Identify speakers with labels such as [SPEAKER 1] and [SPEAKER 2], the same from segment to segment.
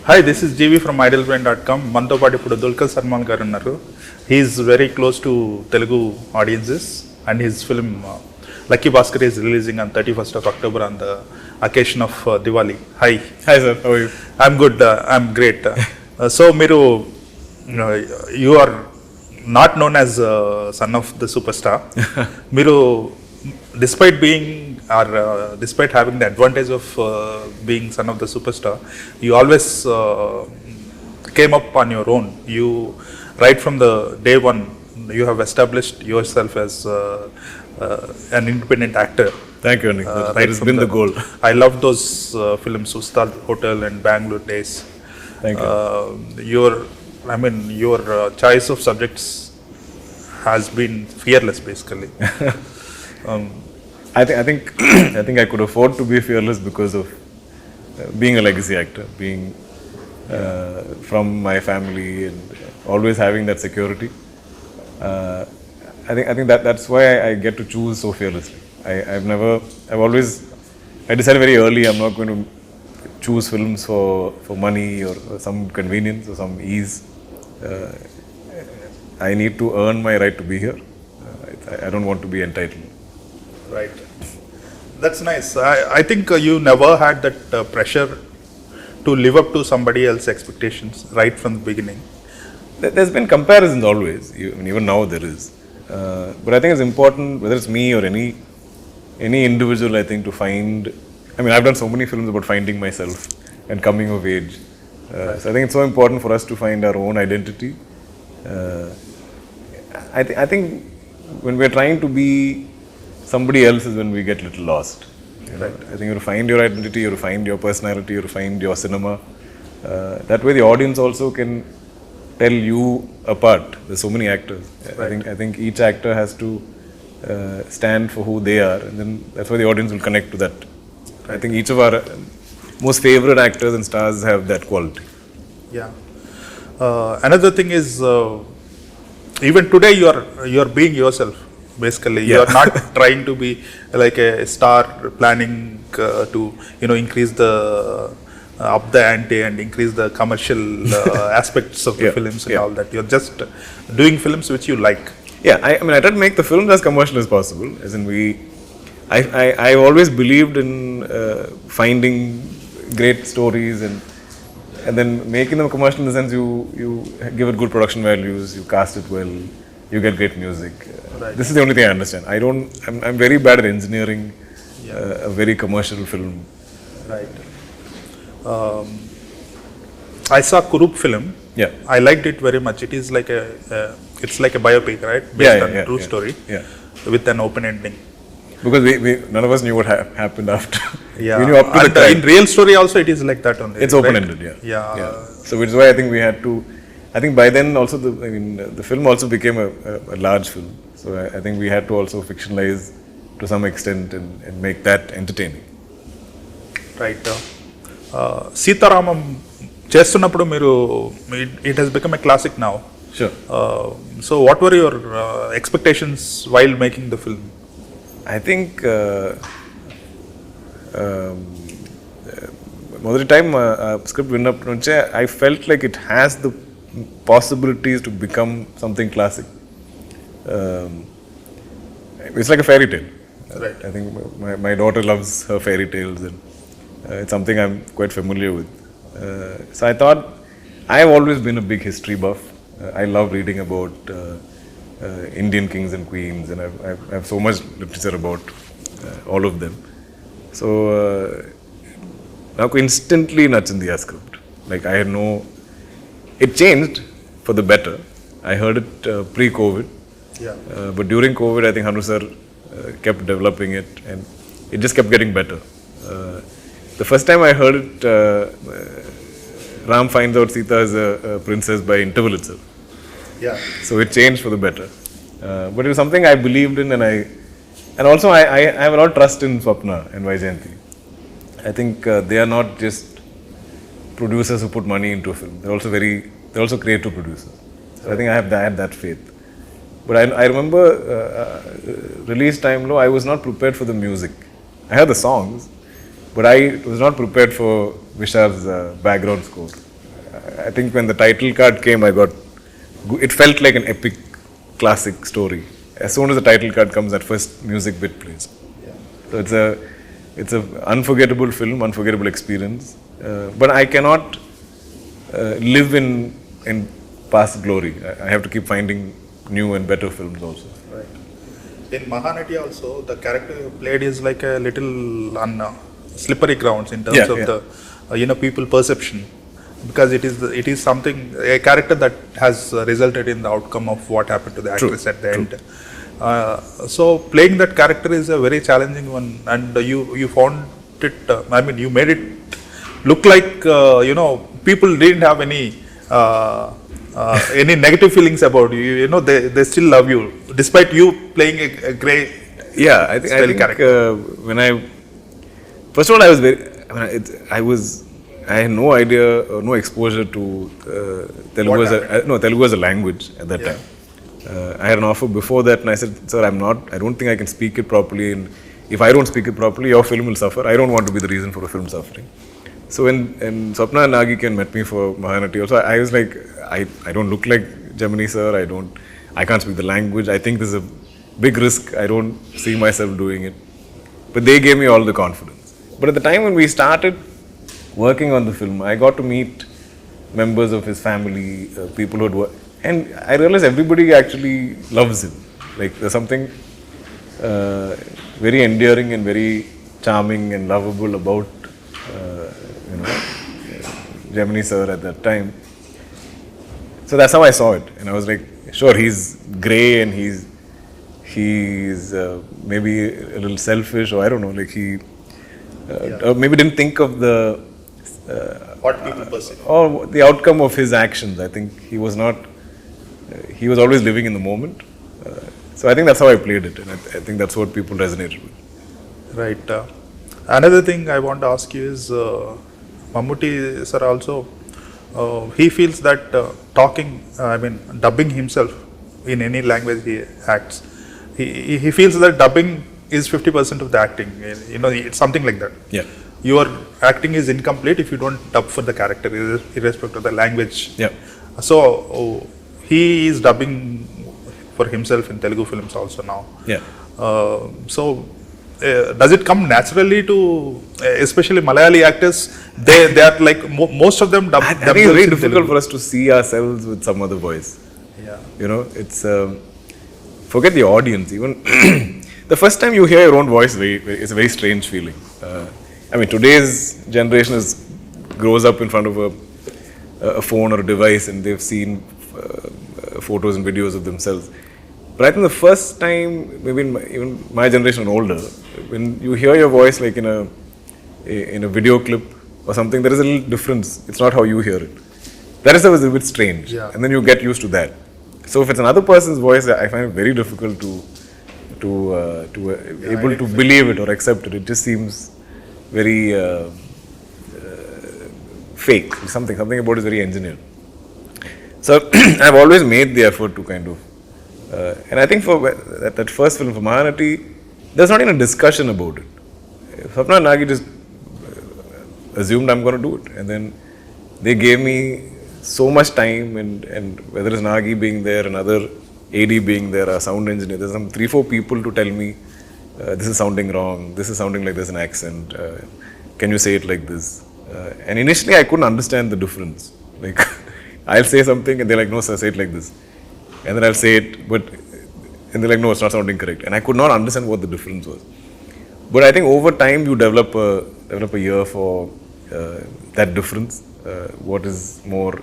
[SPEAKER 1] Hi, this is Jeevi from idlebrain.com. మనతో పాటు ఇప్పుడు దుల్కర్ సల్మాన్ గారు ఉన్నారు. He's very close to Telugu audiences and his film Lucky Baskhar is releasing on 31st of October on the occasion of Diwali. Hi.
[SPEAKER 2] Hi sir, how are you?
[SPEAKER 1] I'm good. I'm great. So మీరు you are not known as son of the superstar. మీరు despite being or despite having the advantage of being son of the superstar, you always came up on your own. You right from the day one you have established yourself as an independent actor.
[SPEAKER 2] Thank you, Nick. That
[SPEAKER 1] Right
[SPEAKER 2] has
[SPEAKER 1] from
[SPEAKER 2] been the goal.
[SPEAKER 1] I love those films, Ustad Hotel and Bangalore Days.
[SPEAKER 2] Thank you.
[SPEAKER 1] Your choice of subjects has been fearless, basically.
[SPEAKER 2] I think I think I could afford to be fearless because of being a legacy actor, being from my family and always having that security. I think that's why I get to choose so fearlessly. I decided very early I'm not going to choose films for money or some convenience or some ease. I need to earn my right to be here. I don't want to be entitled.
[SPEAKER 1] Right. That's nice. I think you never had that pressure to live up to somebody else's expectations right from the beginning.
[SPEAKER 2] There's been comparisons always, even now there is. But I think it's important, whether it's me or any individual, I think, to find. I mean, I've done so many films about finding myself and coming of age. So I think it's so important for us to find our own identity. I think when we're trying to be somebody else is when we get a little lost. Right? I think you have to find your identity, you have to find your personality, you have to find your cinema. That way the audience also can tell you apart. There's so many actors. Right. I think each actor has to stand for who they are, and then that's why the audience will connect to that. Right. I think each of our most favorite actors and stars have that quality.
[SPEAKER 1] Yeah. Another thing is, even today you are being yourself. Basically, you are not trying to be like a star, planning to increase the up the ante and increase the commercial aspects of the films and all that. You're just doing films which you like.
[SPEAKER 2] Yeah, I mean, I try to make the films as commercial as possible. As in, I've always believed in finding great stories and then making them commercial in the sense you give it good production values, you cast it well, you get great music. Right. This is the only thing I understand. I'm very bad at engineering a very commercial film.
[SPEAKER 1] Right. I saw Kurup film.
[SPEAKER 2] Yeah.
[SPEAKER 1] I liked it very much. It is like it's like a biopic, right? Based on true story.
[SPEAKER 2] Yeah.
[SPEAKER 1] With an open ending.
[SPEAKER 2] Because we none of us knew what happened after.
[SPEAKER 1] Yeah.
[SPEAKER 2] We knew up to the time.
[SPEAKER 1] In real story also it is like that only.
[SPEAKER 2] It's open ended.
[SPEAKER 1] Right?
[SPEAKER 2] Yeah. So which is why I think we had to. I think by then also the film also became a large film. So I think we had to also fictionalize to some extent and make that entertaining.
[SPEAKER 1] Right. Sitaramam చేస్తున్నప్పుడు మీరు it has become a classic now.
[SPEAKER 2] Sure.
[SPEAKER 1] So what were your expectations while making the film?
[SPEAKER 2] I think మొదటి time script విన్నప్పటి నుంచే I felt like it has the possibilities to become something classic. It's like a fairy tale.
[SPEAKER 1] Right.
[SPEAKER 2] I think my daughter loves her fairy tales and it's something I'm quite familiar with. So I thought, I've always been a big history buff. I love reading about Indian kings and queens, and I have so much literature about all of them. So నాకు instantly nachindi ఆ script. Like I had no. It changed for the better. I heard it pre-COVID.
[SPEAKER 1] Yeah.
[SPEAKER 2] But during COVID, I think Hanu sir kept developing it, and it just kept getting better. The first time I heard it, Ram finds out Sita is a princess by interval itself.
[SPEAKER 1] Yeah.
[SPEAKER 2] So it changed for the better. But it was something I believed in, and also I have a lot of trust in Swapna and Vaijayanti. I think they are not just producers who put money into a film. They're also creative producers. So I think I have that faith. But I remember release time low, I was not prepared for the music. I heard the songs, but I was not prepared for Vishal's background score. I think when the title card came, it felt like an epic, classic story. As soon as the title card comes, that first music bit plays. So it's a unforgettable film, unforgettable experience. But I cannot live in past glory. I have to keep finding new and better films also.
[SPEAKER 1] Right. In Mahan also, the character you played is like a little on slippery grounds in terms of the people perception, because it is something, a character that has resulted in the outcome of what happened to the actress at the end. So playing that character is a very challenging one, and you found it. You made it look like people didn't have any negative feelings about you. They still love you despite you playing a grey.
[SPEAKER 2] Yeah, I think when first of all, I had no idea, no exposure to Telugu as a language at that time. I had an offer before that, and I said, "Sir, I don't think I can speak it properly. And if I don't speak it properly, your film will suffer. I don't want to be the reason for a film suffering." So when Swapna and Nagi met me for Mahanati also, I was like, I don't look like Gemini sir. I can't speak the language. I think this is a big risk. I don't see myself doing it. But they gave me all the confidence. But at the time when we started working on the film, I got to meet members of his family, people who had worked, and I realized everybody actually loves him. Like there's something very endearing and very charming and lovable about Gemini sir at that time. So that's how I saw it, and I was like, sure, he's grey and he's maybe a little selfish, or I don't know, like he maybe didn't think of the
[SPEAKER 1] what people perceive
[SPEAKER 2] or the outcome of his actions. I think he was not. He was always living in the moment. So I think that's how I played it, and I think that's what people resonated with.
[SPEAKER 1] Right. Another thing I want to ask you is, Mammootty sir also, he feels that dubbing himself in any language he acts, he feels that dubbing is 50% of the acting. It's something like that.
[SPEAKER 2] Yeah.
[SPEAKER 1] Your acting is incomplete if you don't dub for the character, irrespective of the language.
[SPEAKER 2] Yeah.
[SPEAKER 1] So he is dubbing for himself in Telugu films also now.
[SPEAKER 2] Yeah.
[SPEAKER 1] Does it come naturally to, especially Malayali actors? They are like most of them dub.
[SPEAKER 2] I think it's very difficult for us to see ourselves with some other voice.
[SPEAKER 1] Yeah.
[SPEAKER 2] It's forget the audience. Even the first time you hear your own voice, it's a very strange feeling. Today's generation grows up in front of a phone or a device, and they've seen photos and videos of themselves. But I think the first time, maybe even my generation and older, when you hear your voice like in a video clip or something, there is a little difference. It's not how you hear it. That is a bit strange.
[SPEAKER 1] Yeah.
[SPEAKER 2] And then you get used to that. So if it's another person's voice, I find it very difficult to able to believe it or accept it. It just seems very fake. Something about it is very engineered. So I've always made the effort to kind of, and I think for that first film, for Mahanati, there's not even a discussion about it. Swapna and Nagi just assumed I'm going to do it, and then they gave me so much time, and whether it's Nagi being there, another AD being there, a sound engineer, there's some 3-4 people to tell me, this is sounding wrong, this is sounding like there's an accent, can you say it like this? And initially I couldn't understand the difference. Like, I'll say something and they're like, no sir, say it like this. And then I'll say it, and they're like, no, it's not sounding correct. And I could not understand what the difference was. But I think over time you develop a ear for that difference, what is more.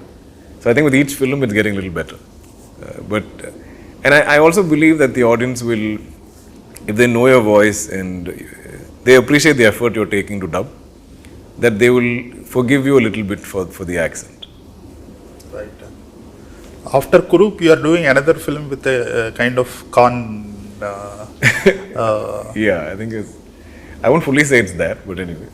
[SPEAKER 2] So I think with each film it's getting a little better. And I also believe that the audience will, if they know your voice and they appreciate the effort you're taking to dub, that they will forgive you a little bit for the accent.
[SPEAKER 1] Right. After Kurup, you are doing another film with a kind of con.
[SPEAKER 2] Yeah, I think I won't fully say it's that, but anyway,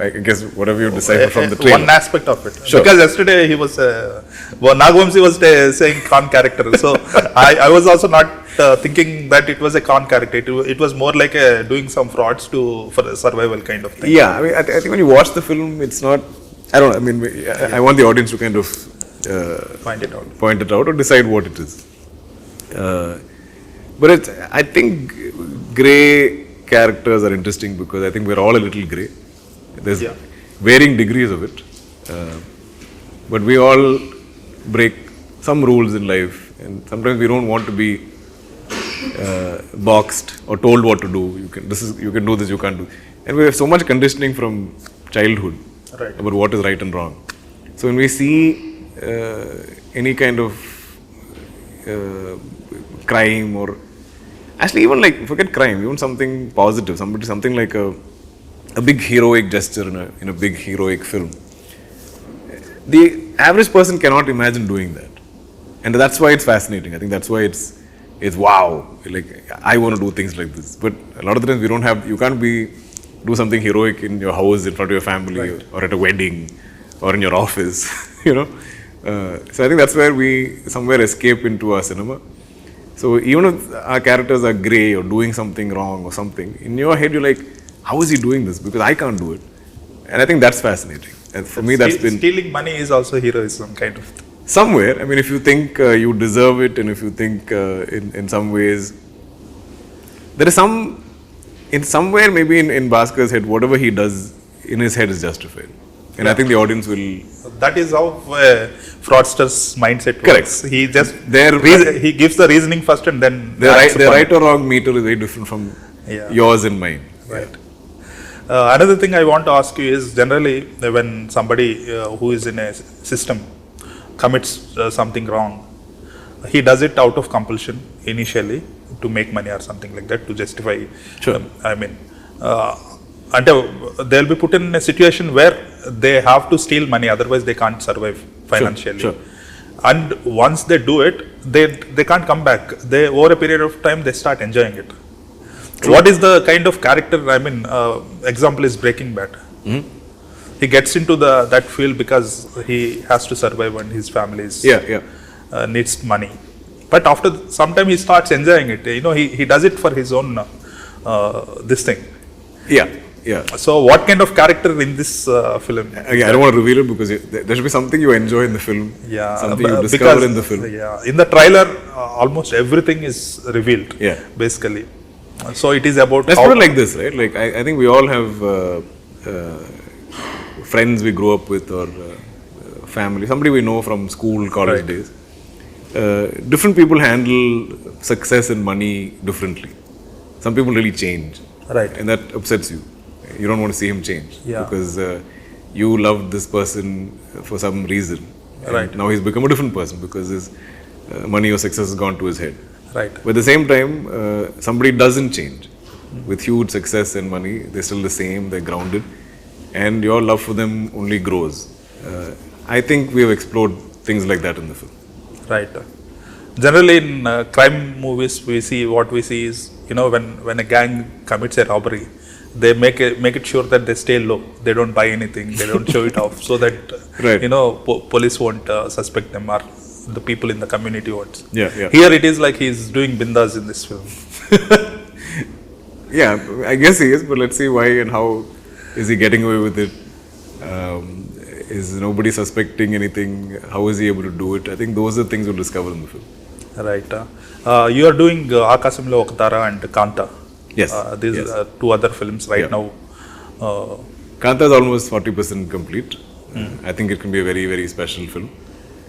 [SPEAKER 2] I guess whatever you decipher from the trailer.
[SPEAKER 1] One aspect of it.
[SPEAKER 2] Sure.
[SPEAKER 1] Because yesterday he was, Nagvamsi was saying con character. So I was also not thinking that it was a con character. It was more like doing some frauds for a survival kind of thing.
[SPEAKER 2] Yeah, I think when you watch the film, it's not. I don't know. I mean, I want the audience to kind of point it out or decide what it is. But I think grey characters are interesting because I think we're all a little grey. There's varying degrees of it. But we all break some rules in life, and sometimes we don't want to be boxed or told what to do. You can do this, you can't do. And we have so much conditioning from childhood about what is right and wrong. So when we see any kind of crime or actually even like forget crime, even something positive, something like a big heroic gesture in a big heroic film. The average person cannot imagine doing that, and that's why it's fascinating. I think that's why it's wow. Like I want to do things like this, but a lot of the times you can't do something heroic in your house in front of your family or at a wedding or in your office. You know, so I think that's where we somewhere escape into our cinema. So even if our characters are grey or doing something wrong or something, in your head you're like, how is he doing this? Because I can't do it. And I think that's fascinating. And for me, that's been...
[SPEAKER 1] Stealing money is also heroism, kind of.
[SPEAKER 2] Somewhere. I mean, if you think you deserve it, and if you think in some ways... There is some... In somewhere, maybe in Baskhar's head, whatever he does in his head is justified. And I think the audience will...
[SPEAKER 1] That is how fraudster's mindset works.
[SPEAKER 2] Correct.
[SPEAKER 1] He just... he gives the reasoning first and then...
[SPEAKER 2] The right or wrong meter is very different from yours and mine.
[SPEAKER 1] Right. Another thing I want to ask you is generally when somebody who is in a system commits something wrong, he does it out of compulsion initially to make money or something like that to justify.
[SPEAKER 2] Sure.
[SPEAKER 1] Until they'll be put in a situation where they have to steal money, otherwise they can't survive financially.
[SPEAKER 2] Sure.
[SPEAKER 1] And once they do it, they can't come back. They over a period of time they start enjoying it. True. What is the kind of character? I mean, example is Breaking Bad.
[SPEAKER 2] Mm-hmm.
[SPEAKER 1] He gets into that field because he has to survive and his family needs money. But after some time, he starts enjoying it. You know, he does it for his own this thing.
[SPEAKER 2] Yeah.
[SPEAKER 1] So, what kind of character in this film?
[SPEAKER 2] Again, I don't want to reveal it because there should be something you enjoy in the film.
[SPEAKER 1] Yeah,
[SPEAKER 2] something you discover in the film.
[SPEAKER 1] Yeah, in the trailer, almost everything is revealed.
[SPEAKER 2] Yeah,
[SPEAKER 1] basically. So it is about.
[SPEAKER 2] Let's put it like this, right? Like I think we all have friends we grew up with or family, somebody we know from school, college days. Different people handle success and money differently. Some people really change, and that upsets you. You don't want to see him change because you loved this person for some reason. And now he's become a different person because his money or success has gone to his head.
[SPEAKER 1] Right.
[SPEAKER 2] But at the same time, somebody doesn't change. With huge success and money, they're still the same, they're grounded, and your love for them only grows. I think we have explored things like that in the film.
[SPEAKER 1] Right. Generally, in crime movies, we see is, you know, when a gang commits a robbery, they make it sure that they stay low. They don't buy anything. They don't show it off, so that you know police won't suspect them or the people in the community won't.
[SPEAKER 2] Yeah.
[SPEAKER 1] Here it is like he's doing bindas in this film.
[SPEAKER 2] Yeah, I guess he is, but let's see why and how is he getting away with it. Is nobody suspecting anything? How is he able to do it? I think those are things we'll discover in the film.
[SPEAKER 1] Right. You are doing Akasamlo Okatara and Kanta.
[SPEAKER 2] Yes.
[SPEAKER 1] These are two other films now.
[SPEAKER 2] Kanta is almost 40% complete. I think it can be a very, very special film.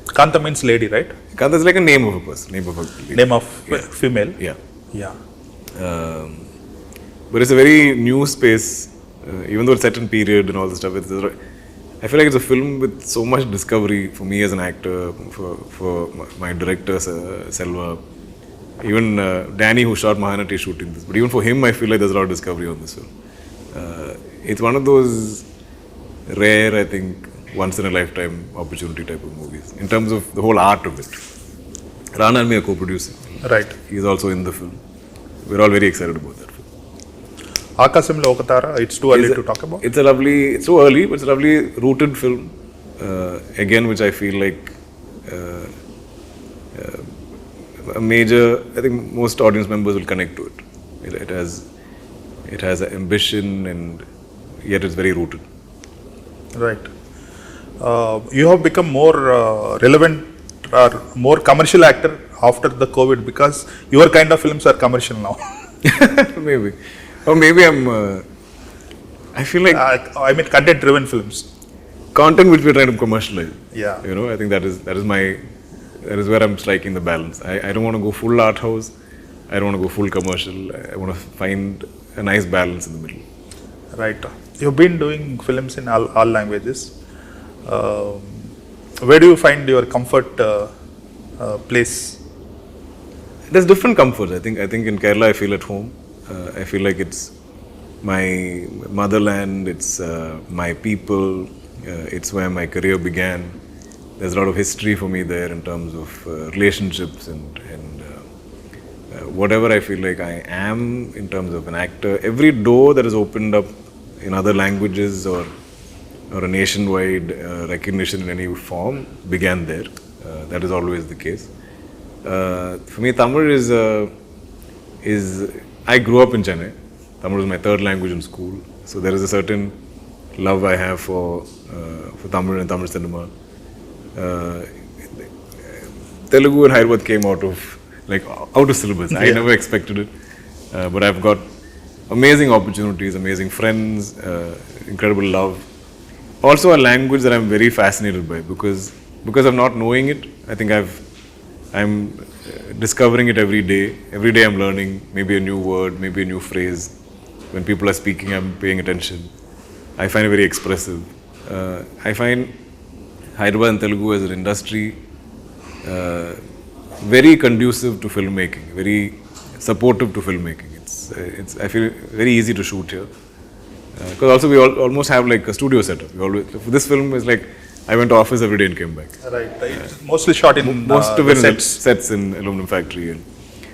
[SPEAKER 1] Kanta means lady, right?
[SPEAKER 2] Kanta is like a name of a person,
[SPEAKER 1] name of female.
[SPEAKER 2] Yeah. But it's a very new space, even though it's set in period and all this stuff. I feel like it's a film with so much discovery for me as an actor, for my director Selva, even Danny who shot Mahan is shooting this. But even for him, I feel like there's a lot of discovery on this film. It's one of those rare, I think, once in a lifetime opportunity type of movies in terms of the whole art of it. Rana and me are co-producing.
[SPEAKER 1] Right.
[SPEAKER 2] He's also in the film. We're all very excited about that film.
[SPEAKER 1] Akasamlo Okatara, it's too early to talk about?
[SPEAKER 2] It's too early, but it's a lovely rooted film. Again, which I feel like a major, I think most audience members will connect to it. It has ambition and yet it's very rooted.
[SPEAKER 1] Right. You have become more relevant or more commercial actor after the COVID because your kind of films are commercial now.
[SPEAKER 2] Maybe. Or maybe I feel like
[SPEAKER 1] I mean content driven films.
[SPEAKER 2] content which we're trying to commercialize.
[SPEAKER 1] Yeah.
[SPEAKER 2] You know, I think that is where I'm striking the balance. I don't want to go full art house. I don't want to go full commercial. I want to find a nice balance in the middle.
[SPEAKER 1] Right. You've been doing films in all languages. Where do you find your comfort place?
[SPEAKER 2] There's different comforts. I think in Kerala I feel at home. I feel like it's my motherland. It's my people. It's where my career began. There's a lot of history for me there in terms of relationships and whatever I feel like I am in terms of an actor. Every door that is opened up in other languages or a nationwide recognition in any form began there. That is always the case. For me, Tamil is I grew up in Chennai. Tamil was my third language in school, so there is a certain love I have for Tamil and Tamil cinema. Telugu and Hyderabad came out of syllabus. I never expected it, but I've got amazing opportunities, amazing friends, incredible love. Also a language that I'm very fascinated by because of not knowing it. I think I'm discovering it every day. Every day I'm learning maybe a new word, maybe a new phrase. When people are speaking, I'm paying attention. I find it very expressive. I find Hyderabad and Telugu as an industry very conducive to filmmaking, very supportive to filmmaking. It's I feel very easy to shoot here. Because also we almost have like a studio setup. For this film is like I went to office every day and came back.
[SPEAKER 1] Right. It's mostly shot in
[SPEAKER 2] most of it sets in aluminum factory. And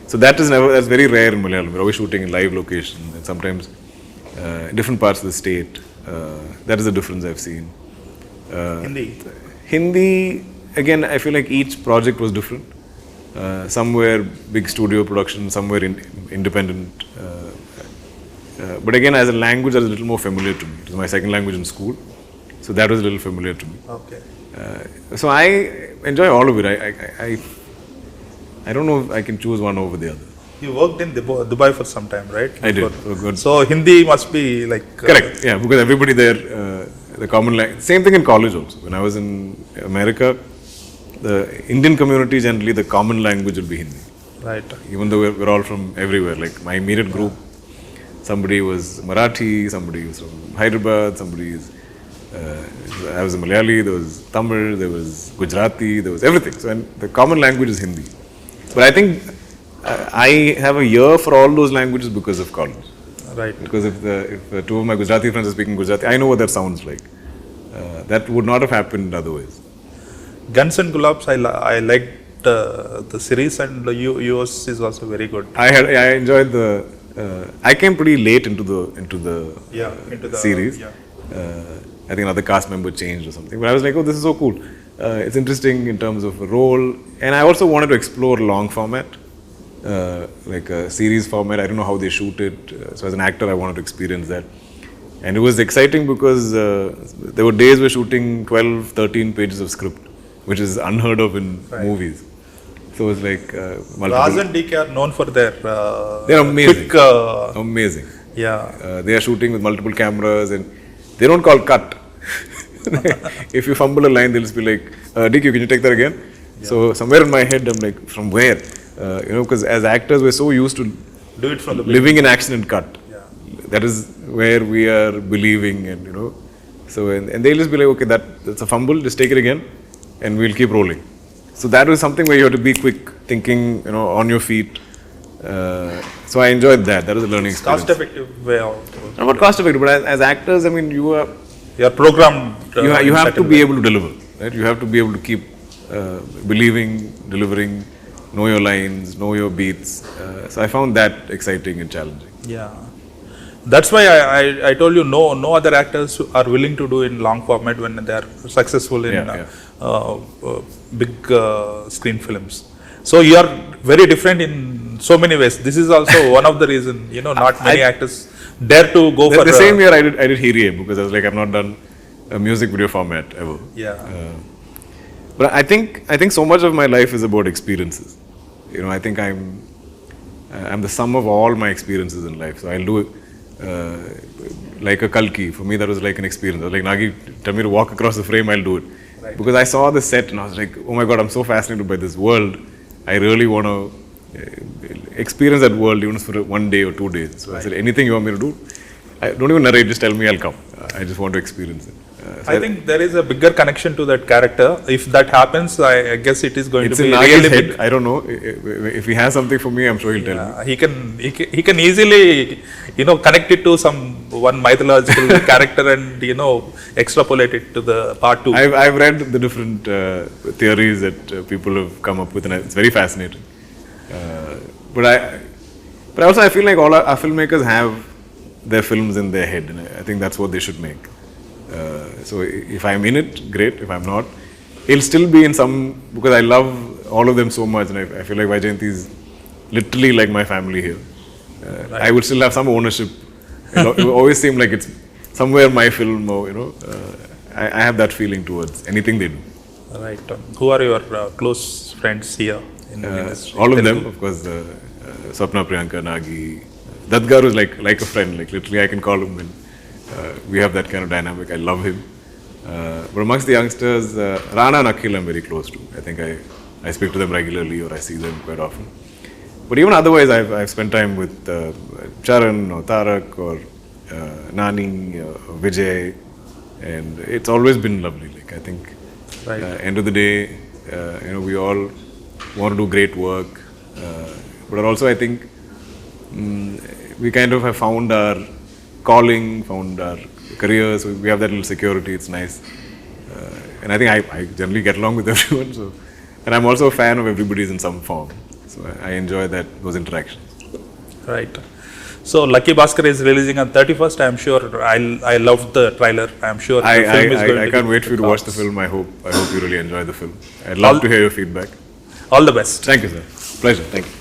[SPEAKER 2] so that's very rare in Malayalam. We're always shooting in live location and sometimes different parts of the state. That is the difference I've seen. Hindi, again, I feel like each project was different. Somewhere big studio production, somewhere independent. But again, as a language, that is a little more familiar to me. It was my second language in school, so that was a little familiar to me.
[SPEAKER 1] Okay.
[SPEAKER 2] So I enjoy all of it. I don't know if I can choose one over the other.
[SPEAKER 1] You worked in Dubai for some time, right?
[SPEAKER 2] I did. Good.
[SPEAKER 1] So Hindi must be like...
[SPEAKER 2] Correct, yeah, because everybody there, the common language... Same thing in college also. When I was in America, the Indian community generally, the common language will be Hindi.
[SPEAKER 1] Right.
[SPEAKER 2] Even though we're all from everywhere. Like my immediate group, somebody was Marathi, somebody was from Hyderabad, somebody is... I was a Malayali, there was Tamil, there was Gujarati, there was everything. So the common language is Hindi. But I think I have a ear for all those languages because of college.
[SPEAKER 1] Right.
[SPEAKER 2] Because if two of my Gujarati friends are speaking Gujarati, I know what that sounds like. That would not have happened otherwise.
[SPEAKER 3] Guns and Gulabs, I liked the series, and yours is also very good.
[SPEAKER 2] I enjoyed the. I came pretty late into the series. I think another cast member changed or something, but I was like, oh, this is so cool. It's interesting in terms of a role, and I also wanted to explore long format, like a series format. I don't know how they shoot it, so as an actor, I wanted to experience that. And it was exciting because there were days we're shooting 12, 13 pages of script, which is unheard of in movies. So it's like
[SPEAKER 3] Raj and DK are known for their
[SPEAKER 2] they're amazing.
[SPEAKER 3] quick,
[SPEAKER 2] amazing.
[SPEAKER 3] Yeah.
[SPEAKER 2] They are shooting with multiple cameras and they don't call cut. If you fumble a line, they'll just be like, DQ, can you take that again? Yeah. So somewhere in my head, I'm like, from where? Because as actors, we're so used to
[SPEAKER 3] do it from the
[SPEAKER 2] living in action and cut.
[SPEAKER 3] Yeah.
[SPEAKER 2] That is where we are believing, and so and they'll just be like, okay, that's a fumble, just take it again, and we'll keep rolling. So that was something where you have to be quick, thinking, on your feet. So I enjoyed that. That was a learning experience.
[SPEAKER 3] Cost-effective way of.
[SPEAKER 2] Not cost-effective, but as actors, I mean, you are
[SPEAKER 3] programmed.
[SPEAKER 2] You have to be able to deliver, right? You have to be able to keep believing, delivering, know your lines, know your beats. So I found that exciting and challenging.
[SPEAKER 3] Yeah. That's why I told you no other actors are willing to do in long format when they are successful in big screen films. So you are very different in so many ways. This is also one of the reason, not many actors dare to go for
[SPEAKER 2] the same year I did Hirie because I was like, I've not done a music video format ever.
[SPEAKER 3] Yeah.
[SPEAKER 2] But I think so much of my life is about experiences. You know, I think I'm the sum of all my experiences in life. So I'll do it like a Kalki. For me, that was like an experience. I was like, Nagi, tell me to walk across the frame, I'll do it.
[SPEAKER 3] Right.
[SPEAKER 2] Because I saw the set and I was like, oh my God, I'm so fascinated by this world. I really want to experience that world even for 1 day or 2 days. So I said, anything you want me to do, don't even narrate, just tell me, I'll come. I just want to experience it. So
[SPEAKER 3] I think there is a bigger connection to that character. If that happens, I guess it is going
[SPEAKER 2] it's
[SPEAKER 3] to be
[SPEAKER 2] in Nagi's
[SPEAKER 3] really
[SPEAKER 2] head.
[SPEAKER 3] big.
[SPEAKER 2] I don't know. If he has something for me, I'm sure he'll tell me.
[SPEAKER 3] He can easily, connect it to one mythological character and, extrapolate it to the part 2.
[SPEAKER 2] I've read the different theories that people have come up with, and it's very fascinating. But also I feel like all our filmmakers have their films in their head, and I think that's what they should make. So if I'm in it, great. If I'm not, it'll still be in some, because I love all of them so much, and I feel like Vaijayanti is literally like my family here. I will still have some ownership. It will always seem like it's somewhere my film, or I have that feeling towards anything they do.
[SPEAKER 3] Right. Who are your close friends here in the industry?
[SPEAKER 2] All of
[SPEAKER 3] Telugu?
[SPEAKER 2] them, of course. Swapna, Priyanka, Nagi. Dulquer is like a friend. Like literally, I can call him, and we have that kind of dynamic. I love him. But amongst the youngsters, Rana and Akhil I'm very close to. I think I speak to them regularly, or I see them quite often. But even otherwise, I've spent time with Charan or Tarak or Nani or Vijay, and it's always been lovely. Like I think,
[SPEAKER 3] Right.
[SPEAKER 2] End of the day, we all want to do great work, but also I think we kind of have found our calling, found our careers. So we have that little security. It's nice, and I think I generally get along with everyone. So, and I'm also a fan of everybody's in some form. So I enjoy those interactions.
[SPEAKER 3] Right. So Lucky Baskhar is releasing on 31st. I'm sure I loved the trailer. I'm sure the film is going
[SPEAKER 2] I
[SPEAKER 3] to
[SPEAKER 2] can't
[SPEAKER 3] be
[SPEAKER 2] wait for you to watch the film. I hope you really enjoy the film. I'd love to hear your feedback.
[SPEAKER 3] All the best.
[SPEAKER 2] Thank you, sir. Pleasure. Thank you.